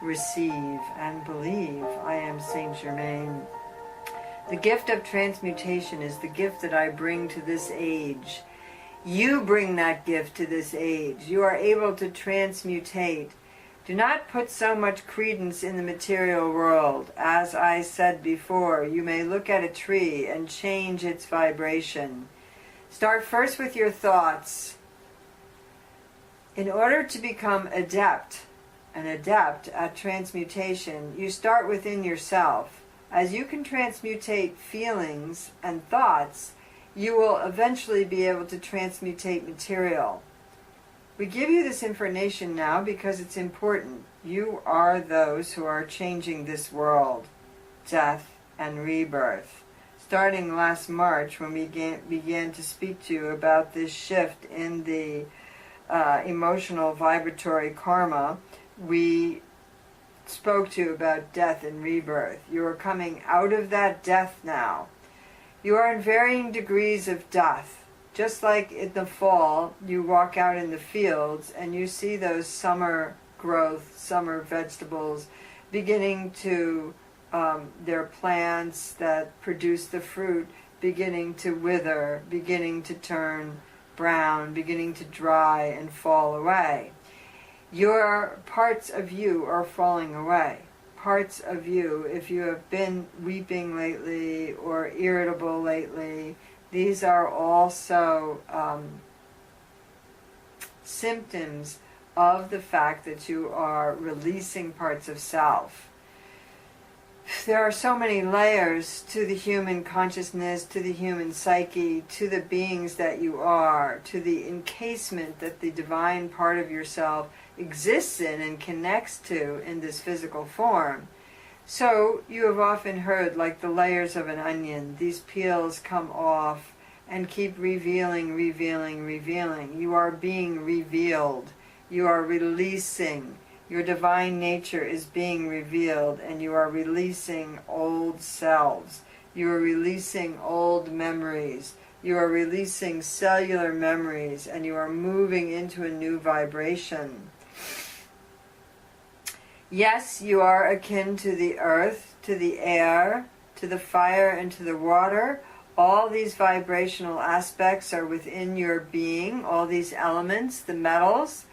receive, and believe. I am Saint Germain. The gift of transmutation is the gift that I bring to this age. You bring that gift to this age. You are able to transmutate. Do not put so much credence in the material world. As I said before, you may look at a tree and change its vibration. Start first with your thoughts. In order to become an adept at transmutation, you start within yourself. As you can transmutate feelings and thoughts, you will eventually be able to transmutate material. We give you this information now because it's important. You are those who are changing this world, death and rebirth. Starting last March, when we began to speak to you about this shift in the emotional vibratory karma, we spoke to you about death and rebirth. You are coming out of that death now. You are in varying degrees of death. Just like in the fall, you walk out in the fields and you see those summer growth, summer vegetables beginning to, their plants that produce the fruit beginning to wither, beginning to turn brown, beginning to dry and fall away. Your parts of you are falling away. Parts of you, if you have been weeping lately or irritable lately, these are also symptoms of the fact that you are releasing parts of self. There are so many layers to the human consciousness, to the human psyche, to the beings that you are, to the encasement that the divine part of yourself exists in and connects to in this physical form. So you have often heard, like the layers of an onion, these peels come off and keep revealing, revealing, revealing. You are being revealed. You are releasing. Your divine nature is being revealed, and you are releasing old selves. You are releasing old memories. You are releasing cellular memories, and you are moving into a new vibration. Yes, you are akin to the earth, to the air, to the fire, and to the water. All these vibrational aspects are within your being, all these elements, the metals.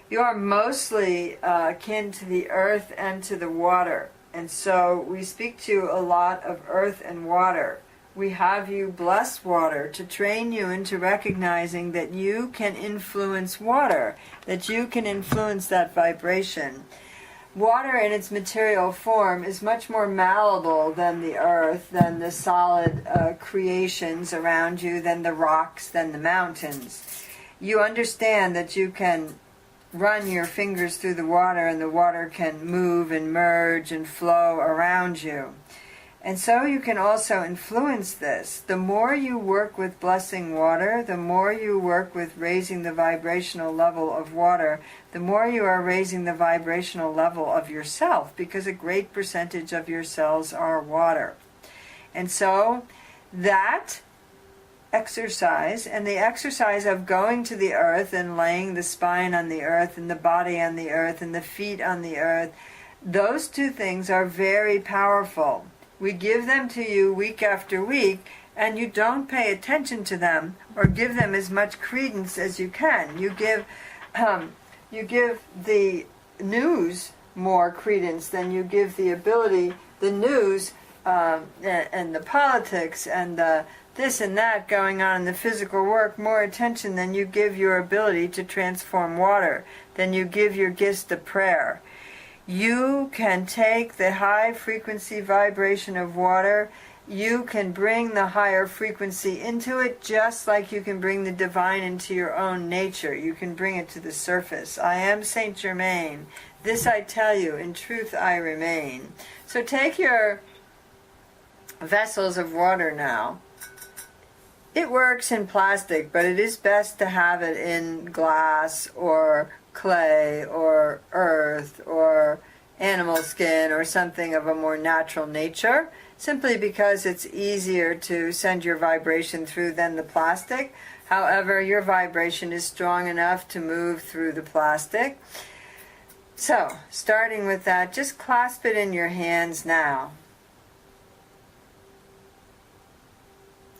You are mostly akin to the earth and to the water. And so we speak to you a lot of earth and water. We have you bless water to train you into recognizing that you can influence water, that you can influence that vibration. Water in its material form is much more malleable than the earth, than the solid creations around you, than the rocks, than the mountains. You understand that you can run your fingers through the water and the water can move and merge and flow around you. And so you can also influence this. The more you work with blessing water, the more you work with raising the vibrational level of water, the more you are raising the vibrational level of yourself, because a great percentage of your cells are water. And so that exercise, and the exercise of going to the earth and laying the spine on the earth and the body on the earth and the feet on the earth, those two things are very powerful. We give them to you week after week, and you don't pay attention to them or give them as much credence as you can. You give the news more credence than you give the ability, the news and the politics and the this and that going on in the physical work, more attention than you give your ability to transform water, than you give your gifts to prayer. You can take the high frequency vibration of water, you can bring the higher frequency into it just like you can bring the divine into your own nature. You can bring it to the surface. I am Saint Germain. This I tell you, in truth I remain. So take your vessels of water now. It works in plastic, but it is best to have it in glass or clay or earth or animal skin or something of a more natural nature, simply because it's easier to send your vibration through than the plastic. However, your vibration is strong enough to move through the plastic. So, starting with that, just clasp it in your hands now.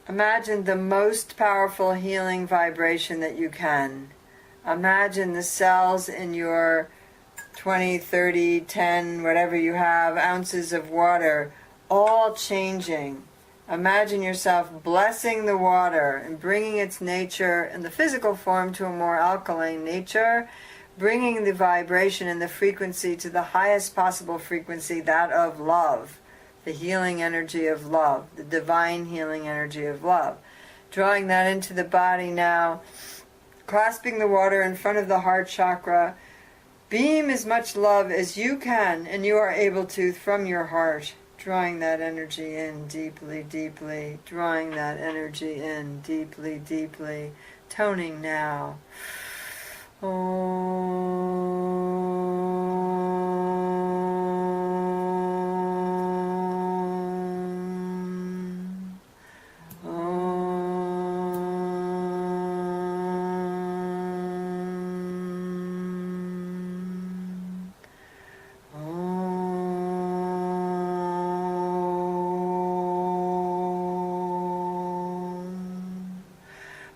Imagine the most powerful healing vibration that you can. Imagine the cells in your 20, 30, 10, whatever you have, ounces of water, all changing. Imagine yourself blessing the water and bringing its nature in the physical form to a more alkaline nature, bringing the vibration and the frequency to the highest possible frequency, that of love, the healing energy of love, the divine healing energy of love. Drawing that into the body now, clasping the water in front of the heart chakra. Beam as much love as you can and you are able to from your heart. Drawing that energy in deeply, deeply. Drawing that energy in deeply, deeply. Toning now.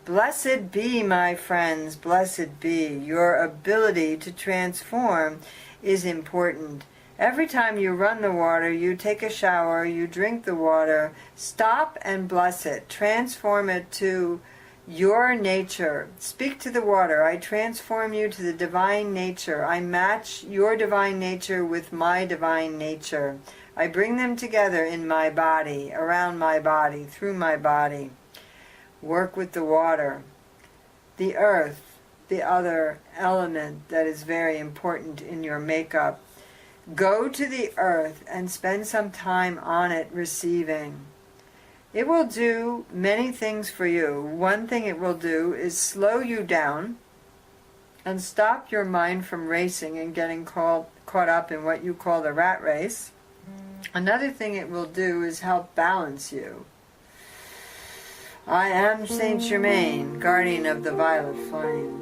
Blessed be, my friends, blessed be. Your ability to transform is important. Every time you run the water, you take a shower, you drink the water, stop and bless it. Transform it to your nature. Speak to the water. I transform you to the divine nature. I match your divine nature with my divine nature. I bring them together in my body, around my body, through my body. Work with the water, the earth, the other element that is very important in your makeup. Go to the earth and spend some time on it receiving. It will do many things for you. One thing it will do is slow you down and stop your mind from racing and getting caught up in what you call the rat race. Another thing it will do is help balance you. I am Saint Germain, guardian of the violet flame.